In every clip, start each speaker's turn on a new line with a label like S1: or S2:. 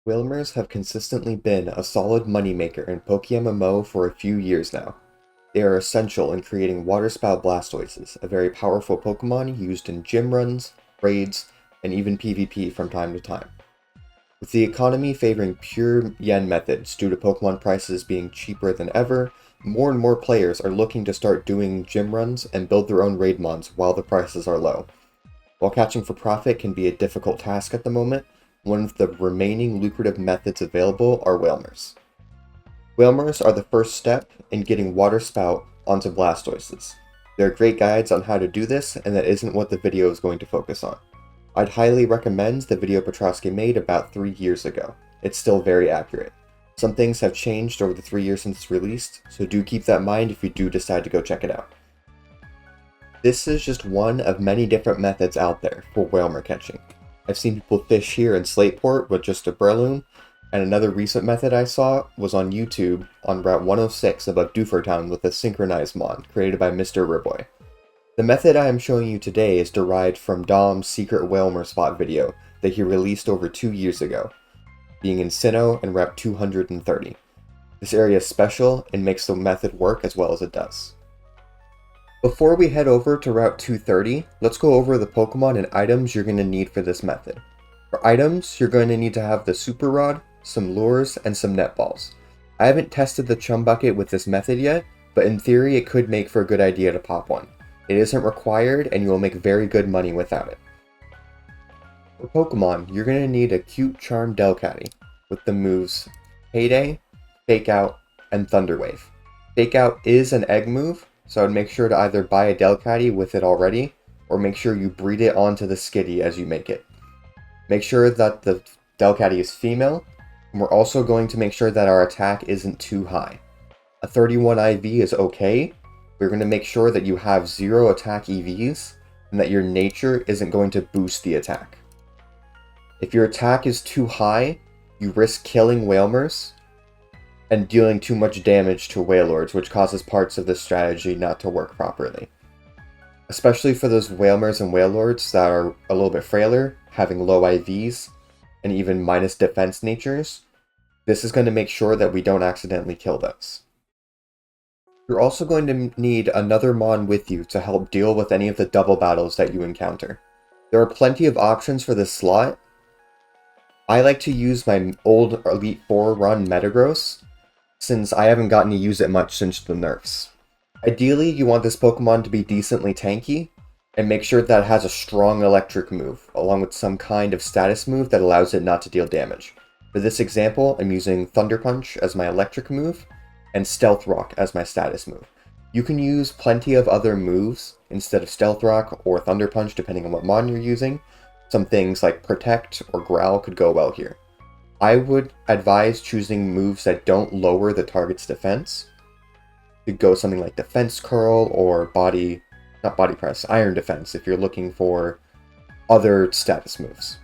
S1: Wailmers have consistently been a solid moneymaker in PokeMMO for a few years now. They are essential in creating Water Spout Blastoises, a very powerful Pokemon used in gym runs, raids, and even PvP from time to time. With the economy favoring pure yen methods due to Pokemon prices being cheaper than ever, more and more players are looking to start doing gym runs and build their own raid mons while the prices are low. While catching for profit can be a difficult task at the moment, one of the remaining lucrative methods available are Wailmers. Wailmers are the first step in getting Water Spout onto Blastoises. There are great guides on how to do this, and that isn't what the video is going to focus on. I'd highly recommend the video Patrouski made about 3 years ago. It's still very accurate. Some things have changed over the 3 years since it's released, so do keep that in mind if you do decide to go check it out. This is just one of many different methods out there for Wailmer catching. I've seen people fish here in Slateport with just a Breloom, and another recent method I saw was on YouTube on Route 106 above Doofertown with a synchronized mod created by MrRiboy. The method I am showing you today is derived from Dom's secret Wailmer spot video that he released over 2 years ago, being in Sinnoh and Route 230. This area is special and makes the method work as well as it does. Before we head over to Route 230, let's go over the Pokemon and items you're going to need for this method. For items, you're going to need to have the Super Rod, some lures, and some net balls. I haven't tested the Chum Bucket with this method yet, but in theory it could make for a good idea to pop one. It isn't required, and you will make very good money without it. For Pokemon, you're going to need a cute Charmed Delcatty with the moves Payday, Fake Out, and Thunder Wave. Fake Out is an egg move, so I would make sure to either buy a Delcatty with it already, or make sure you breed it onto the Skitty as you make it. Make sure that the Delcatty is female, and we're also going to make sure that our attack isn't too high. A 31 IV is okay. We're going to make sure that you have 0 attack EVs, and that your nature isn't going to boost the attack. If your attack is too high, you risk killing Wailmers, and dealing too much damage to Wailords, which causes parts of this strategy not to work properly. Especially for those Wailmers and Wailords that are a little bit frailer, having low IVs, and even minus defense natures, this is going to make sure that we don't accidentally kill those. You're also going to need another Mon with you to help deal with any of the double battles that you encounter. There are plenty of options for this slot. I like to use my old Elite 4 run Metagross, since I haven't gotten to use it much since the nerfs. Ideally, you want this Pokemon to be decently tanky, and make sure that it has a strong electric move, along with some kind of status move that allows it not to deal damage. For this example, I'm using Thunder Punch as my electric move, and Stealth Rock as my status move. You can use plenty of other moves instead of Stealth Rock or Thunder Punch depending on what Mon you're using. Some things like Protect or Growl could go well here. I would advise choosing moves that don't lower the target's defense. You could go something like Defense Curl or not Body Press, Iron Defense if you're looking for other status moves.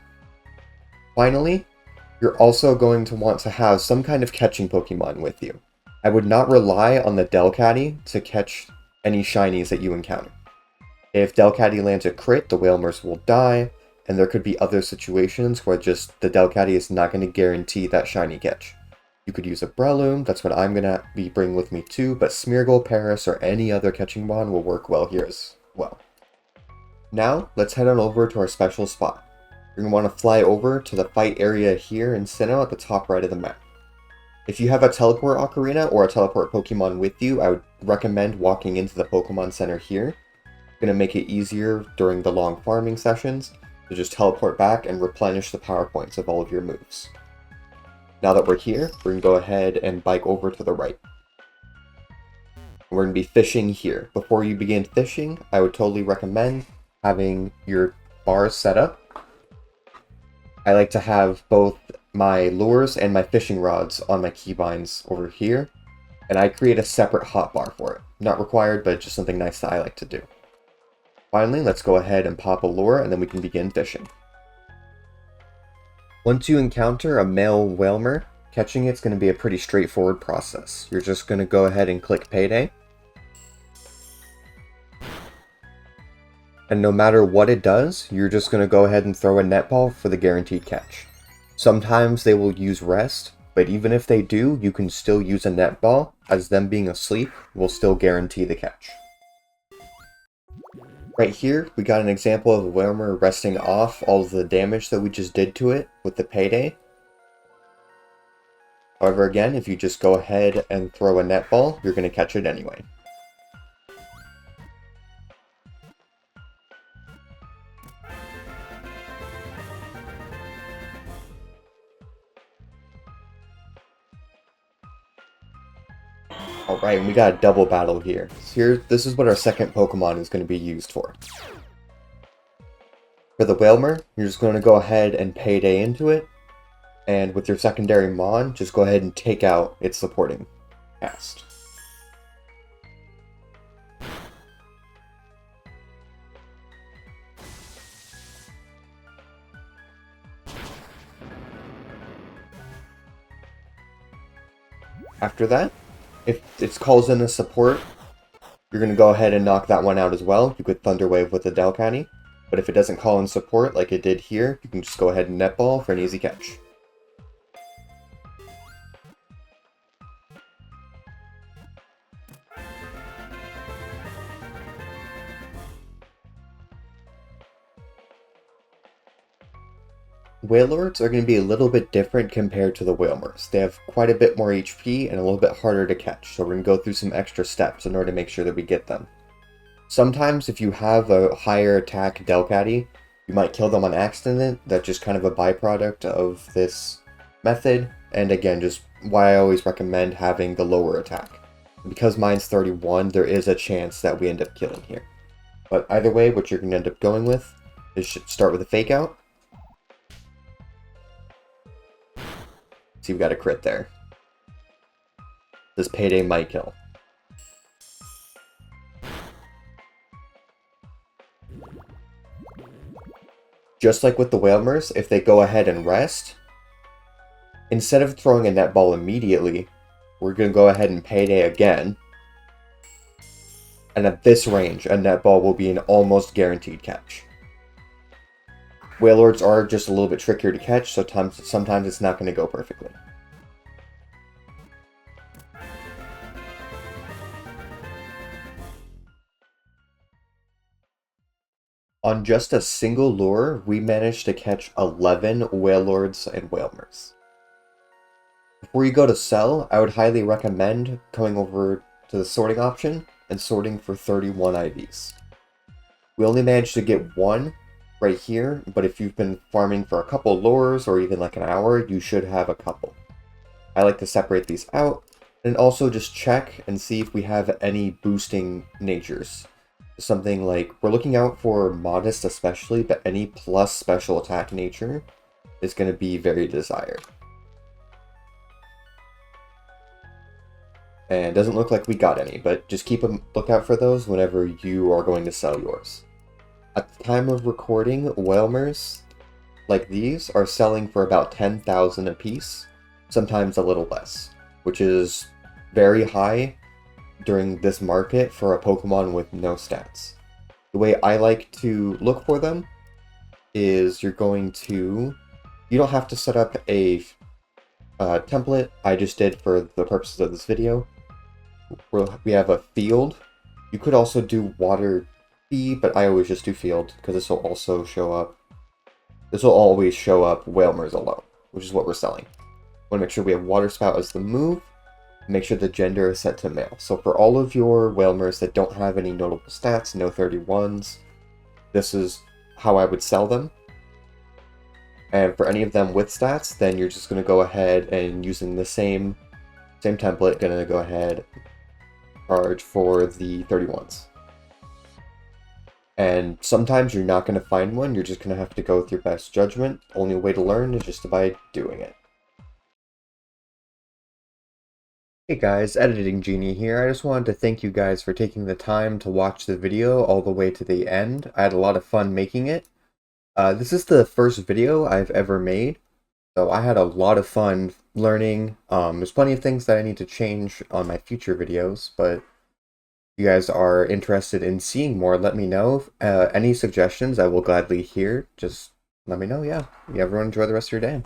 S1: Finally, you're also going to want to have some kind of catching Pokemon with you. I would not rely on the Delcatty to catch any shinies that you encounter. If Delcatty lands a crit, the Wailmers will die, and there could be other situations where just the Delcatty is not going to guarantee that shiny catch. You could use a Breloom, that's what I'm going to be bringing with me too, but Smeargle, Paris, or any other catching Mon will work well here as well. Now, let's head on over to our special spot. You're going to want to fly over to the fight area here in Sinnoh at the top right of the map. If you have a teleport ocarina or a teleport Pokemon with you, I would recommend walking into the Pokemon Center here. It's going to make it easier during the long farming sessions to just teleport back and replenish the power points of all of your moves. Now that we're here, we're going to go ahead and bike over to the right. We're going to be fishing here. Before you begin fishing, I would totally recommend having your bars set up. I like to have both my lures and my fishing rods on my keybinds over here, and I create a separate hotbar for it. Not required, but just something nice that I like to do. Finally, let's go ahead and pop a lure, and then we can begin fishing. Once you encounter a male Wailmer, catching it's going to be a pretty straightforward process. You're just going to go ahead and click Payday. And no matter what it does, you're just going to go ahead and throw a net ball for the guaranteed catch. Sometimes they will use rest, but even if they do, you can still use a netball, as them being asleep will still guarantee the catch. Right here, we got an example of Wailmer resting off all of the damage that we just did to it with the Payday. However, again, if you just go ahead and throw a netball, you're going to catch it anyway. Alright, and we got a double battle here. So this is what our second Pokemon is going to be used for. For the Wailmer, you're just going to go ahead and Payday into it, and with your secondary Mon, just go ahead and take out its supporting cast. After that, if it calls in a support, you're going to go ahead and knock that one out as well. You could Thunder Wave with the Delcatty, but if it doesn't call in support like it did here, you can just go ahead and Netball for an easy catch. Wailords are going to be a little bit different compared to the Wailmers. They have quite a bit more HP and a little bit harder to catch, so we're going to go through some extra steps in order to make sure that we get them. Sometimes if you have a higher attack Delcatty, you might kill them on accident. That's just kind of a byproduct of this method, and again, just why I always recommend having the lower attack. Because mine's 31, there is a chance that we end up killing here. But either way, what you're going to end up going with is start with a Fake Out. See, we got a crit there. This Payday might kill. Just like with the Wailmers, if they go ahead and rest, instead of throwing a netball immediately, we're going to go ahead and Payday again. And at this range, a netball will be an almost guaranteed catch. Wailords are just a little bit trickier to catch, so sometimes it's not going to go perfectly. On just a single lure, we managed to catch 11 Wailords and Wailmers. Before you go to sell, I would highly recommend coming over to the sorting option and sorting for 31 IVs. We only managed to get one right here, but if you've been farming for a couple lures or even like an hour, you should have a couple. I like to separate these out and also just check and see if we have any boosting natures. Something like, we're looking out for Modest especially, but any plus special attack nature is going to be very desired. And it doesn't look like we got any, but just keep a lookout for those whenever you are going to sell yours. At the time of recording, Wailmers like these are selling for about 10,000 a piece, sometimes a little less, which is very high during this market for a Pokemon with no stats. The way I like to look for them is you don't have to set up a template. I just did for the purposes of this video. We have a field. You could also do water B, but I always just do field because this will also show up. This will always show up Wailmers alone, which is what we're selling. Want to make sure we have Water Spout as the move. Make sure the gender is set to male. So for all of your Wailmers that don't have any notable stats, no 31s, this is how I would sell them. And for any of them with stats, then you're just going to go ahead and using the same template, going to go ahead charge for the 31s. And sometimes you're not going to find one, you're just going to have to go with your best judgment. Only way to learn is just by doing it. Hey guys, Editing Genie here. I just wanted to thank you guys for taking the time to watch the video all the way to the end. I had a lot of fun making it. This is the first video I've ever made, so I had a lot of fun learning. There's plenty of things that I need to change on my future videos, but if you guys are interested in seeing more, let me know. Any suggestions I will gladly hear. Just let me know, yeah. Everyone enjoy the rest of your day.